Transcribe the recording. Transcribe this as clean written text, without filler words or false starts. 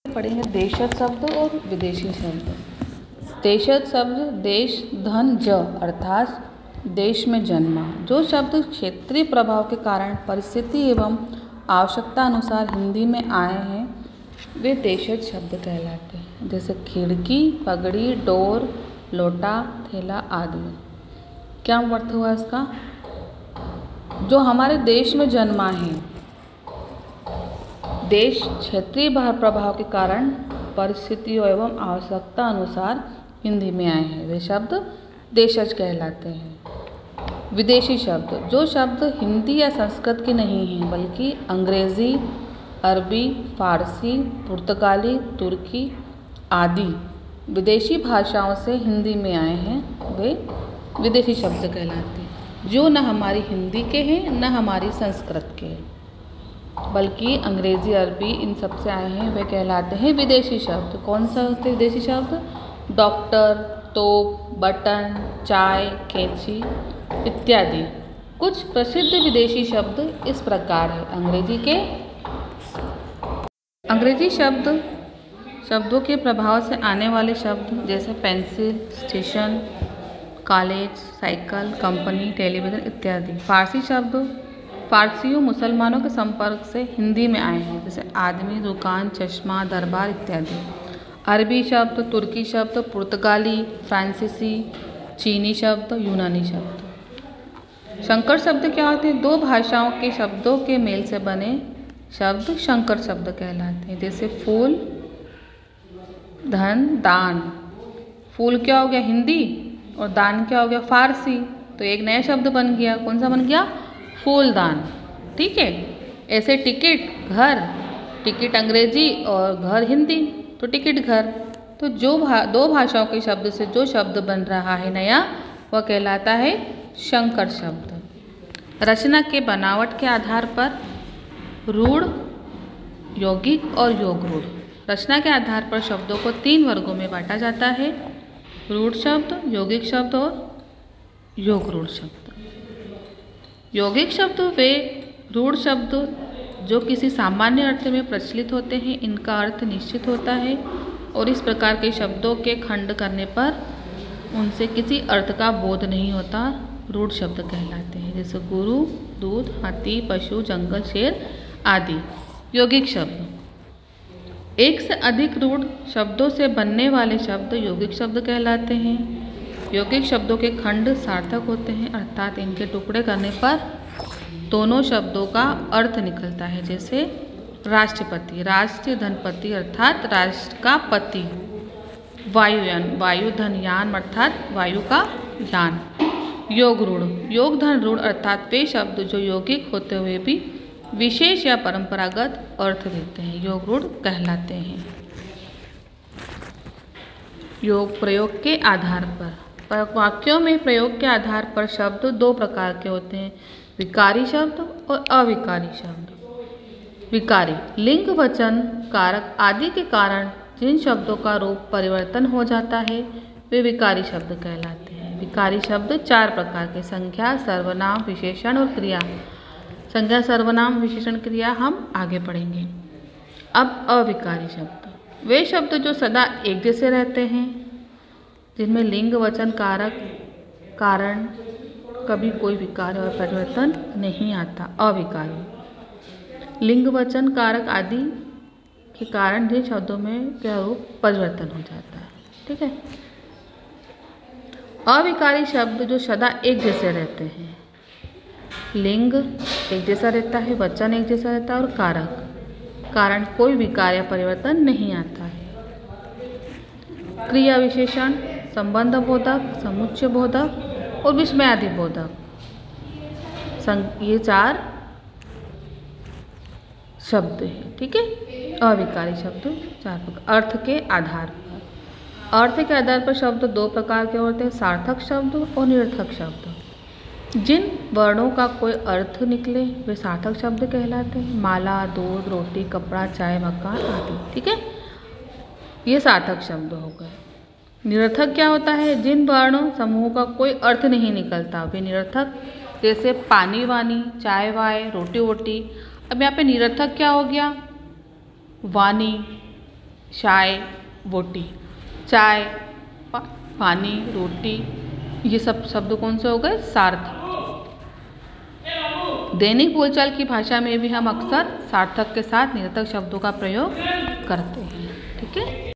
पढ़ेंगे देशज शब्द और विदेशी शब्द। देशज शब्द देश धन ज अर्थात देश में जन्मा। जो शब्द क्षेत्रीय प्रभाव के कारण परिस्थिति एवं आवश्यकता अनुसार हिंदी में आए हैं वे देशज शब्द कहलाते हैं। जैसे खिड़की, पगड़ी, डोर, लोटा, थैला आदि। क्या अर्थ हुआ इसका? जो हमारे देश में जन्मा है, देश क्षेत्रीय प्रभाव के कारण परिस्थितियों एवं आवश्यकता अनुसार हिंदी में आए हैं वे शब्द देशज कहलाते हैं। विदेशी शब्द जो शब्द हिंदी या संस्कृत के नहीं हैं बल्कि अंग्रेज़ी, अरबी, फारसी, पुर्तगाली, तुर्की आदि विदेशी भाषाओं से हिंदी में आए हैं वे विदेशी शब्द कहलाते हैं। जो न हमारी हिंदी के हैं न हमारी संस्कृत के हैं बल्कि अंग्रेज़ी, अरबी इन सब से आए हैं वे कहलाते हैं विदेशी शब्द। कौन सा होते हैं विदेशी शब्द? डॉक्टर, तोप, बटन, चाय, कैंची इत्यादि। कुछ प्रसिद्ध विदेशी शब्द इस प्रकार है। अंग्रेजी शब्दों के प्रभाव से आने वाले शब्द जैसे pencil, station, college, cycle, company, television इत्यादि। फारसी शब्द फारसियों मुसलमानों के संपर्क से हिंदी में आए हैं जैसे आदमी, दुकान, चश्मा, दरबार इत्यादि। अरबी शब्द, तुर्की शब्द, पुर्तगाली, फ्रांसीसी, चीनी शब्द, यूनानी शब्द। संकर शब्द क्या होते हैं? दो भाषाओं के शब्दों के मेल से बने शब्द संकर शब्द कहलाते हैं। जैसे फूल, धन, दान। फूल क्या हो गया? हिंदी और दान क्या हो गया? फारसी। तो एक नया शब्द बन गया। कौन सा बन गया? फूलदान। ठीक है। ऐसे टिकट, घर, टिकट अंग्रेजी और घर हिंदी तो टिकट घर। तो जो दो भाषाओं के शब्द से जो शब्द बन रहा है नया वह कहलाता है संकर शब्द। रचना के बनावट के आधार पर रूढ़, यौगिक और योग रूढ़। रचना के आधार पर शब्दों को 3 वर्गों में बांटा जाता है: रूढ़ शब्द, यौगिक शब्द और योग रूढ़ शब्द। यौगिक शब्द वे रूढ़ शब्द जो किसी सामान्य अर्थ में प्रचलित होते हैं, इनका अर्थ निश्चित होता है और इस प्रकार के शब्दों के खंड करने पर उनसे किसी अर्थ का बोध नहीं होता, रूढ़ शब्द कहलाते हैं। जैसे गुरु, दूध, हाथी, पशु, जंगल, शेर आदि। यौगिक शब्द एक से अधिक रूढ़ शब्दों से बनने वाले शब्द यौगिक शब्द कहलाते हैं। यौगिक शब्दों के खंड सार्थक होते हैं अर्थात इनके टुकड़े करने पर दोनों शब्दों का अर्थ निकलता है। जैसे राष्ट्रपति, राष्ट्रीय धनपति अर्थात राष्ट्र का पति। वायुयान, वायु धन यान अर्थात वायु का यान। योग रूढ़, योग धन रूढ़ अर्थात वे शब्द जो यौगिक होते हुए भी विशेष या परंपरागत अर्थ देते हैं योग रूढ़ कहलाते हैं। योग प्रयोग के आधार पर वाक्यों में प्रयोग के आधार पर शब्द 2 प्रकार के होते हैं: विकारी शब्द और अविकारी शब्द। विकारी लिंग, वचन, कारक आदि के कारण जिन शब्दों का रूप परिवर्तन हो जाता है वे विकारी शब्द कहलाते हैं। विकारी शब्द 4 प्रकार के: संज्ञा, सर्वनाम, विशेषण और क्रिया। संज्ञा, सर्वनाम, विशेषण, क्रिया हम आगे पढ़ेंगे। अब अविकारी शब्द वे शब्द जो सदा एक जैसे रहते हैं, जिनमें लिंग, वचन, कारक, कारण कभी कोई विकार और परिवर्तन नहीं आता। अविकारी लिंग, वचन, कारक आदि के कारण जिन शब्दों में क्या रूप परिवर्तन हो जाता है। ठीक है। अविकारी शब्द जो सदा एक जैसे रहते हैं, लिंग एक जैसा रहता है, वचन एक जैसा रहता है और कारक कारण कोई विकार या परिवर्तन नहीं आता है। क्रिया, विशेषण, संबंध बोधक, समुच्चय बोधक और विस्मयादि बोधक, ये 4 शब्द हैं। ठीक है। अविकारी शब्द 4 प्रकार। अर्थ के आधार पर अर्थ के आधार पर शब्द 2 प्रकार के होते हैं: सार्थक शब्द और निरर्थक शब्द। जिन वर्णों का कोई अर्थ निकले वे सार्थक शब्द कहलाते हैं। माला, दूध, रोटी, कपड़ा, चाय, मकान आदि। ठीक है। ये सार्थक शब्द हो गए। निरर्थक क्या होता है? जिन वर्णों समूह का कोई अर्थ नहीं निकलता वे निरर्थक। जैसे पानी, वानी, चाय, वाय, रोटी, वोटी। अब यहाँ पे निरर्थक क्या हो गया? वाणी, चाय बोटी, चाय पानी रोटी, ये सब शब्द कौन से हो गए? सार्थक। दैनिक बोलचाल की भाषा में भी हम अक्सर सार्थक के साथ निरर्थक शब्दों का प्रयोग करते हैं। ठीक है।